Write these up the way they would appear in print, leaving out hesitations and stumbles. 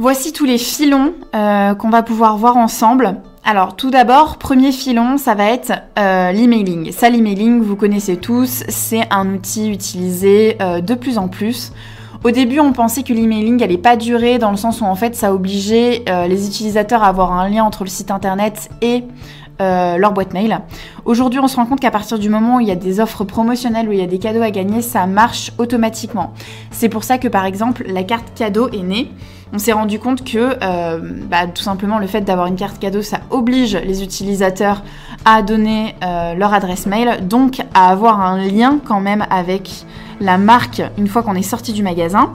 Voici tous les filons qu'on va pouvoir voir ensemble. Alors tout d'abord, premier filon, ça va être l'emailing. Ça, l'emailing, vous connaissez tous, c'est un outil utilisé de plus en plus. Au début, on pensait que l'emailing n'allait pas durer dans le sens où en fait ça obligeait les utilisateurs à avoir un lien entre le site internet et leur boîte mail. Aujourd'hui, on se rend compte qu'à partir du moment où il y a des offres promotionnelles, où il y a des cadeaux à gagner, ça marche automatiquement. C'est pour ça que par exemple, la carte cadeau est née. On s'est rendu compte que tout simplement le fait d'avoir une carte cadeau, ça oblige les utilisateurs à donner leur adresse mail, donc à avoir un lien quand même avec la marque une fois qu'on est sorti du magasin,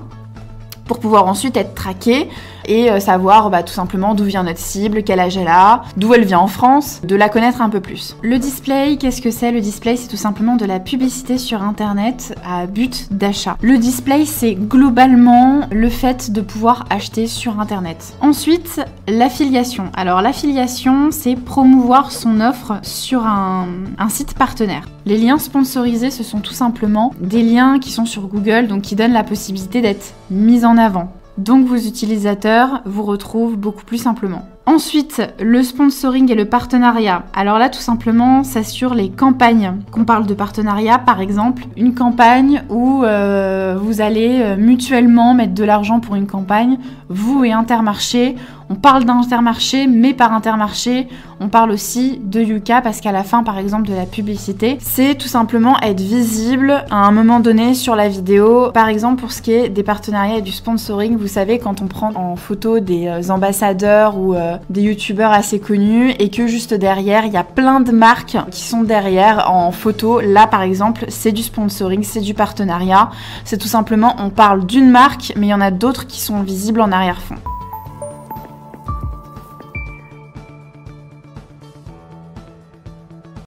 pour pouvoir ensuite être traqué et savoir tout simplement d'où vient notre cible, quel âge elle a, d'où elle vient en France, de la connaître un peu plus. Le display, qu'est-ce que c'est? Le display, c'est tout simplement de la publicité sur internet à but d'achat. Le display, c'est globalement le fait de pouvoir acheter sur internet. Ensuite, l'affiliation. Alors l'affiliation, c'est promouvoir son offre sur un site partenaire. Les liens sponsorisés, ce sont tout simplement des liens qui sont sur Google, donc qui donnent la possibilité d'être mis en avant. Donc vos utilisateurs vous retrouvent beaucoup plus simplement. Ensuite, le sponsoring et le partenariat. Alors là, tout simplement, ça sur les campagnes. Qu'on parle de partenariat, par exemple, une campagne où vous allez mutuellement mettre de l'argent pour une campagne, vous et Intermarché. On parle d'Intermarché, mais par Intermarché, on parle aussi de Yuka parce qu'à la fin, par exemple, de la publicité, c'est tout simplement être visible à un moment donné sur la vidéo. Par exemple, pour ce qui est des partenariats et du sponsoring, vous savez, quand on prend en photo des ambassadeurs ou des youtubeurs assez connus et que juste derrière, il y a plein de marques qui sont derrière en photo. Là, par exemple, c'est du sponsoring, c'est du partenariat. C'est tout simplement, on parle d'une marque, mais il y en a d'autres qui sont visibles en arrière-fond.